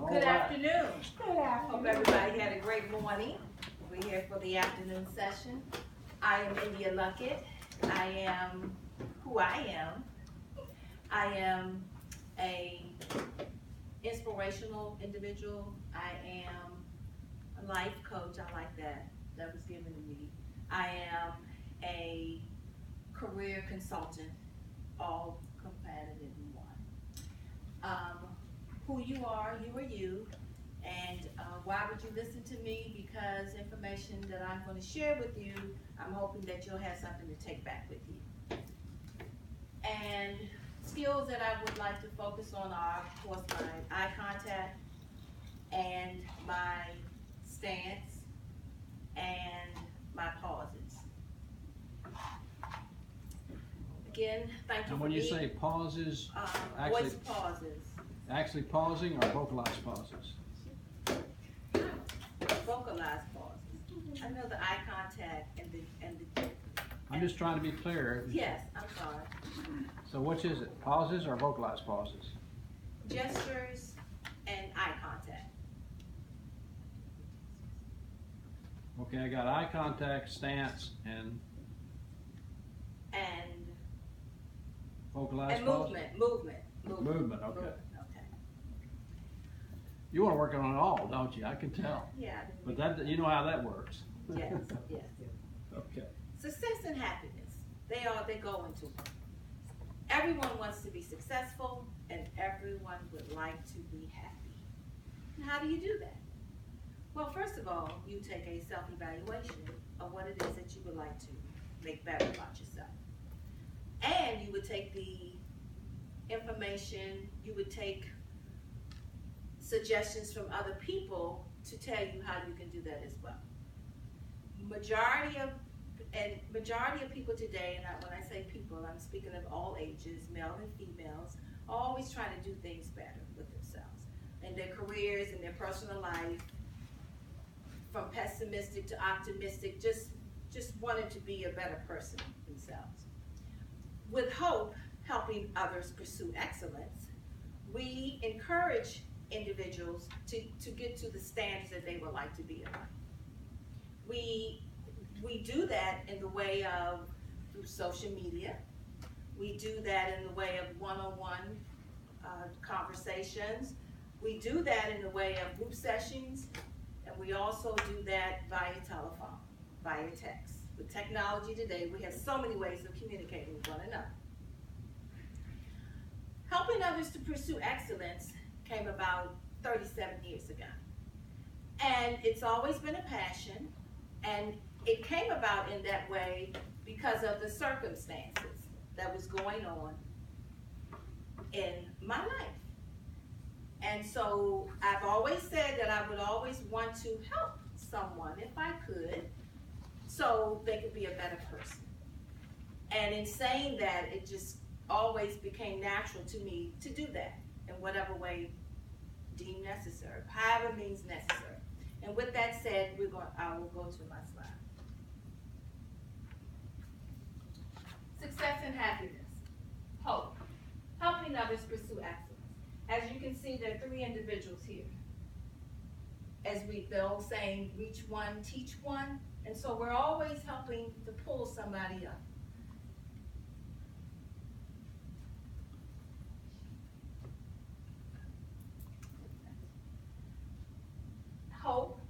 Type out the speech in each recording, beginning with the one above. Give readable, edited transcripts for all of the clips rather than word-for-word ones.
Good afternoon. Good afternoon. Hope everybody had a great morning. We're here for the afternoon session. I am India Luckett. I am who I am. I am a inspirational individual. I am a life coach. I like that. That was given to me. I am a career consultant, all compatible in one. Who you are you, and why would you listen to me? Because information that I'm going to share with you, I'm hoping that you'll have something to take back with you. And skills that I would like to focus on are, of course, my eye contact and my stance and my pauses. Again, thank you. And when you say pauses, voice pauses. actually pausing or vocalized pauses? Vocalized pauses. I know the eye contact and the. I'm just trying to be clear. Yes, I'm sorry. So which is it, pauses or vocalized pauses? Gestures and eye contact. Okay, I got eye contact, stance, and vocalized And pauses? movement. Movement, okay. Okay. You want to work on it all, don't you? I can tell. Yeah. But that, you know how that works. Yes, yes. Okay. Success and happiness, they go into one. Everyone wants to be successful and everyone would like to be happy. And how do you do that? Well, first of all, you take a self-evaluation of what it is that you would like to make better about yourself. And you would take the information, you would take suggestions from other people to tell you how you can do that as well. Majority of people today, and when I say people, I'm speaking of all ages, male and females, are always trying to do things better with themselves in their careers, in their personal life, from pessimistic to optimistic, just wanting to be a better person themselves. With Hope, helping others pursue excellence, we encourage individuals to get to the standards that they would like to be in life. We do that in the way of through social media. We do that in the way of one-on-one conversations. We do that in the way of group sessions, and we also do that via telephone, via text. With technology today, we have so many ways of communicating with one another. Helping others to pursue excellence came about 37 years ago. And it's always been a passion, and it came about in that way because of the circumstances that was going on in my life. And so I've always said that I would always want to help someone if I could, so they could be a better person. And in saying that, it just always became natural to me to do that in whatever way deemed necessary, however means necessary. And with that said, I will go to my slide. Success and happiness. Hope. Helping others pursue excellence. As you can see, there are three individuals here. As the old saying, reach one, teach one. And so we're always helping to pull somebody up. Hope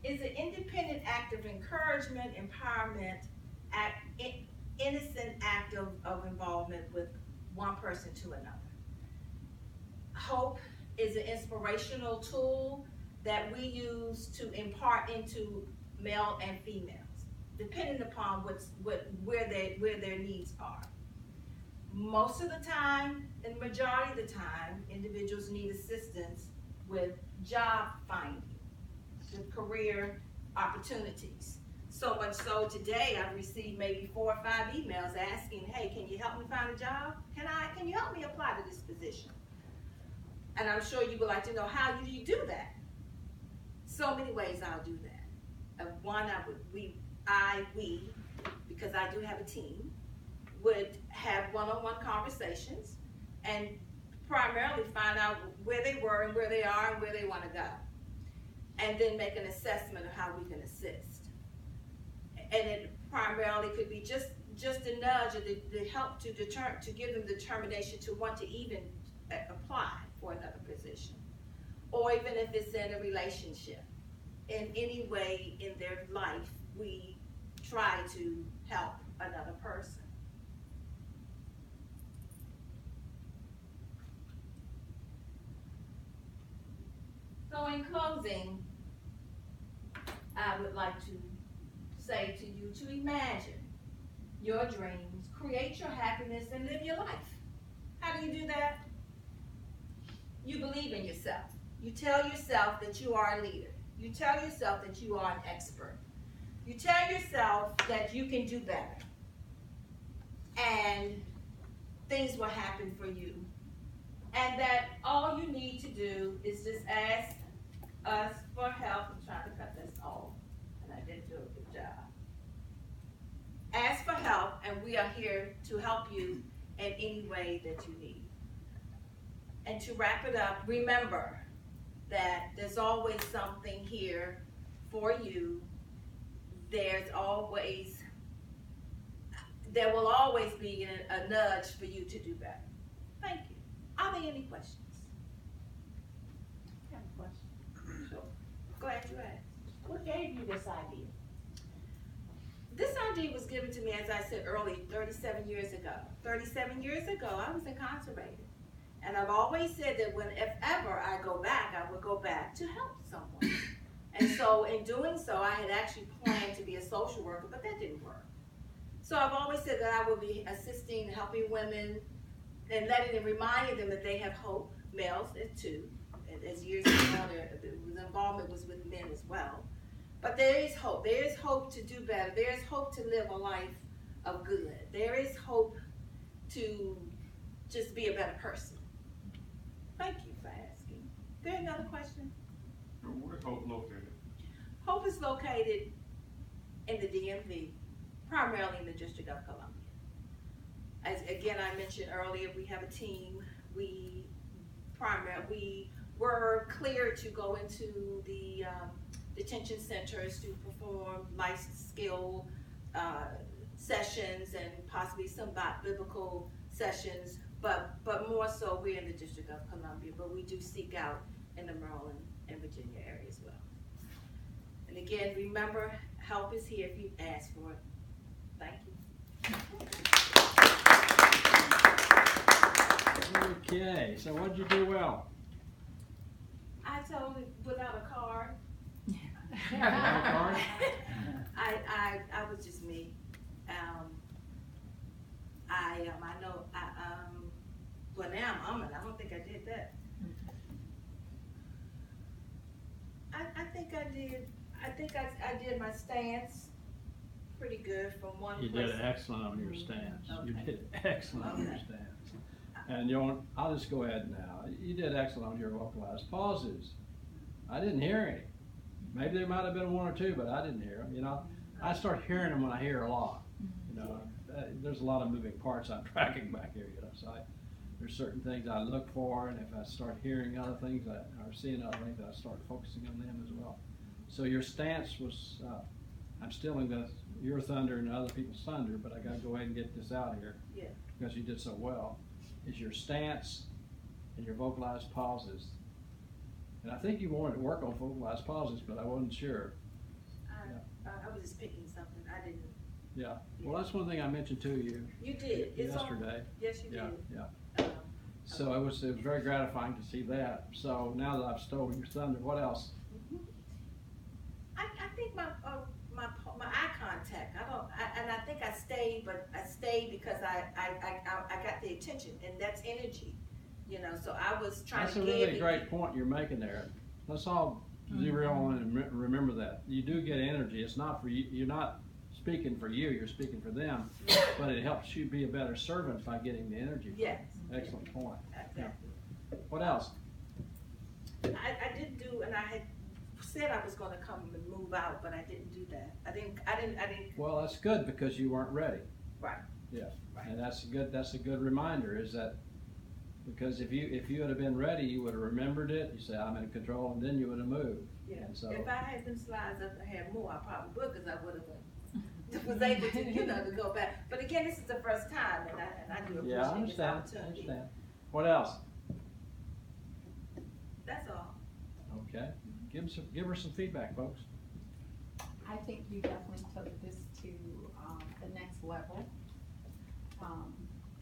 is an independent act of encouragement, empowerment, innocent act of involvement with one person to another. Hope is an inspirational tool that we use to impart into male and females, depending upon where their needs are. Most of the time, and majority of the time, individuals need assistance with job finding, with career opportunities. So much so today I've received maybe 4 or 5 emails asking, hey, can you help me find a job? Can you help me apply to this position? And I'm sure you would like to know, how do you do that? So many ways I'll do that. One, we, because I do have a team, would have one-on-one conversations, and primarily find out where they were and where they are and where they want to go. And then make an assessment of how we can assist. And it primarily could be just a nudge or the help to give them determination to want to even apply for another position. Or even if it's in a relationship. In any way in their life, we try to help another person. So in closing, I would like to say to you to imagine your dreams, create your happiness, and live your life. How do you do that? You believe in yourself. You tell yourself that you are a leader. You tell yourself that you are an expert. You tell yourself that you can do better. And things will happen for you. And that all you need to do is just ask us for help. I'm trying to cut this off, and I didn't do a good job. Ask for help, and we are here to help you in any way that you need. And to wrap it up, remember that there's always something here for you. There will always be a nudge for you to do better. Thank you. Are there any questions? I have a question. Sure. Go ahead, you ask. What gave you this idea? This idea was given to me, as I said earlier, 37 years ago. 37 years ago, I was incarcerated. And I've always said that if ever I go back, I would go back to help someone. And so in doing so, I had actually planned to be a social worker, but that didn't work. So I've always said that I will be assisting, helping women, and letting them, reminding them that they have hope, males too. As years ago, the involvement was with men as well. But there is hope. There is hope to do better. There is hope to live a life of good. There is hope to just be a better person. Thank you for asking. Is there another question? Where's Hope located? Hope is located in the DMV, primarily in the District of Columbia. As again I mentioned earlier, we have a team. We were cleared to go into the detention centers to perform life skill sessions and possibly some biblical sessions, but more so we're in the District of Columbia, but we do seek out in the Maryland and Virginia area as well. And again, remember, help is here if you ask for it. Thank you. Okay, so what'd you do well? I told it without a card. Without a card? I was just me. Well, now I'm umming. I don't think I did that. I think I did my stance pretty good from one You place. did excellent on your stance. Okay. You did excellent on your Okay. stance. And I'll just go ahead now. You did excellent on your vocalized pauses. I didn't hear any. Maybe there might have been one or two, but I didn't hear them. You know, I start hearing them when I hear a lot. You know, there's a lot of moving parts I'm tracking back here. You know, so there's certain things I look for, and if I start hearing other things or seeing other things, I start focusing on them as well. So your stance was, I'm stealing your thunder and other people's thunder, but I got to go ahead and get this out here. Yeah. Because you did so well. Is your stance and your vocalized pauses. And I think you wanted to work on vocalized pauses, but I wasn't sure. I was just picking something. I didn't. Yeah. Well, that's one thing I mentioned to you. You did. It's yesterday. Yes, you Yeah, did. yeah. So it was very gratifying to see that. So now that I've stolen your thunder, what else? I think my eye contact. I think I stayed, but I stayed because I got the attention, and that's energy. You know, so I was trying That's to a give really it. great point you're making there. Let's all zero on and remember that. You do get energy. It's not for you. You're not speaking for you. You're speaking for them. But it helps you be a better servant by getting the energy. Yes. Excellent point. Exactly. What else? I did do, and I had said I was going to come and move out, but I didn't do that. I didn't. Well, that's good because you weren't ready. Right. Yeah. Right. And that's a good reminder is that Because if you would have been ready, you would have remembered it, you say, I'm in control, and then you would have moved. Yeah, And so, if I had them slides up and had more, I probably would, cause I would have was able to, to go back. But again, this is the first time, and I do yeah, I appreciate this understand, opportunity. What else? That's all. Okay, give her some feedback, folks. I think you definitely took this to, the next level.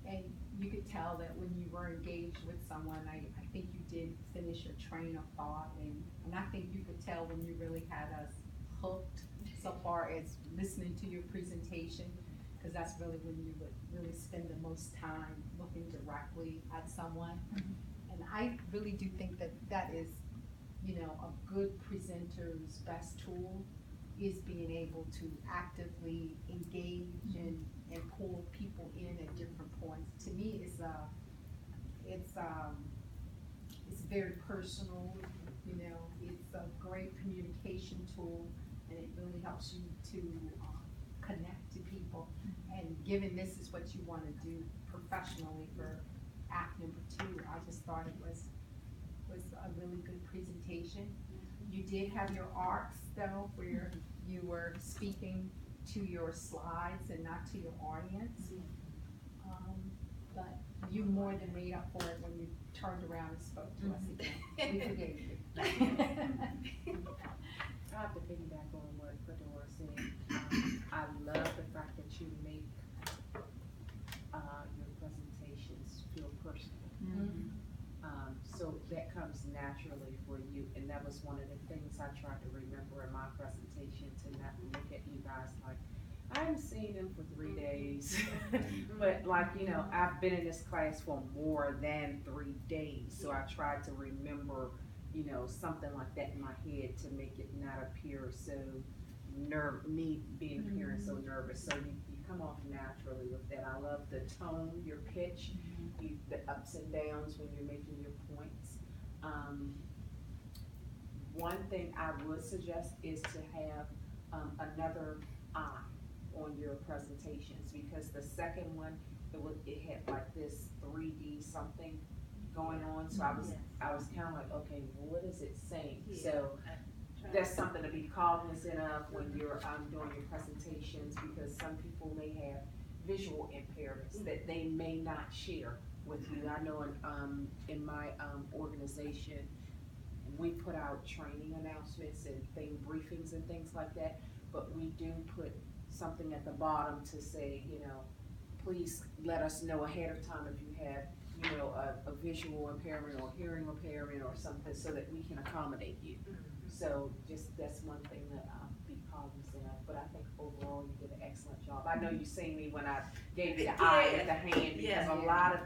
And you could tell that when you were engaged with someone, I think you did finish your train of thought, and I think you could tell when you really had us hooked so far as listening to your presentation, because that's really when you would really spend the most time looking directly at someone. And I really do think that that is, a good presenter's best tool is being able to actively engage and pull people in at different points. To me, it's very personal, it's a great communication tool, and it really helps you to connect to people. And given this is what you want to do professionally for act number 2, I just thought it was a really good presentation. You did have your arcs though, where you were speaking to your slides and not to your audience. But you more than made up for it when you turned around and spoke to us again. We forgave you. I have to piggyback on what Fedora said. I love the fact that you make your presentations feel personal. So that comes naturally for you, and that was one of the things I tried to remember in my presentation, to not look at you guys like, I haven't seen them for 3 days. But I've been in this class for more than 3 days, so I tried to remember, something like that in my head to make it not appear so me being appearing so nervous. So you come off naturally with that. I love the tone, your pitch, the ups and downs when you're making your points. One thing I would suggest is to have another eye on your presentations, because the second one, it had like this 3D something going on. So I was kind of like, okay, what is it saying? Yeah. So that's something to be cognizant of when you're doing your presentations, because some people may have visual impairments that they may not share with you. I know in my organization, we put out training announcements and briefings and things like that, but we do put something at the bottom to say, please let us know ahead of time if you have, a visual impairment or hearing impairment or something, so that we can accommodate you. So that's one thing that I'll be cognizant of. But I think overall you did an excellent job. I know you seen me when I gave you the eye and the hand, because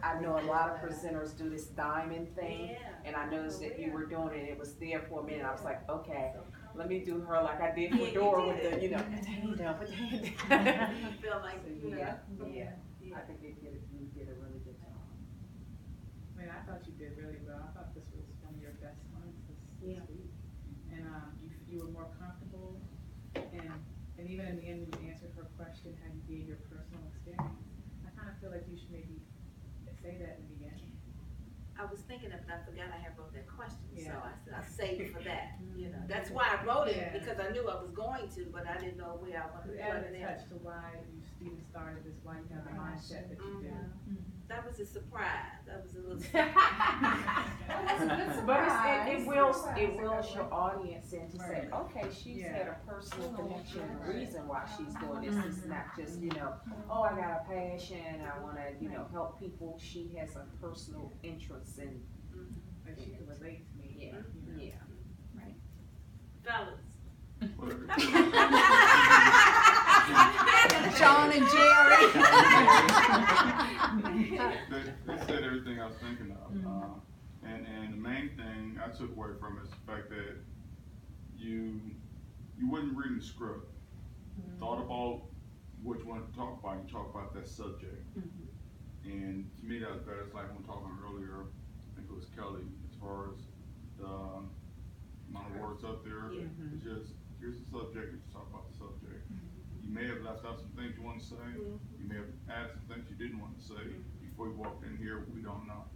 I know a lot of presenters do this diamond thing, and I noticed that you were doing it. It was there for a minute. I was like, okay, let me do her like I did for Dora with the, put the hand down, put the hand down. I feel like, I think you did a really good job. I mean, I thought you did really well. I thought this was one of your best ones this week. And you were more comfortable, and even in the end when you answered her question, how you gave your personal experience, I kind of feel like you should maybe say that in the beginning. I was thinking of it, I forgot I had wrote that question, so Yeah. I saved it for that, That's why I wrote it, Yeah. because I knew I was going to, but I didn't know where I wanted to You put added it a in. touch to why you even started this, why you have the mindset that you do. That was a surprise, that was a little. That's a good surprise. But it wills your audience in to say, okay, she's Yeah. had a personal connection, a reason why she's doing this. It's not just, oh, I got a passion, I want to, help people. She has a personal interest in. Like she could relate to me. Yeah. Fellas. John and Jerry. They said everything I was thinking of. And the main thing I took away from it is the fact that you wasn't reading the script. Thought about what you wanted to talk about, you talk about that subject. And to me that was better. It's like when we were talking earlier, I think it was Kelly, as far as the amount of words up there. It's just, here's the subject, let's talk about the subject. You may have left out some things you want to say. You may have added some things you didn't want to say before you walked in here. We don't know.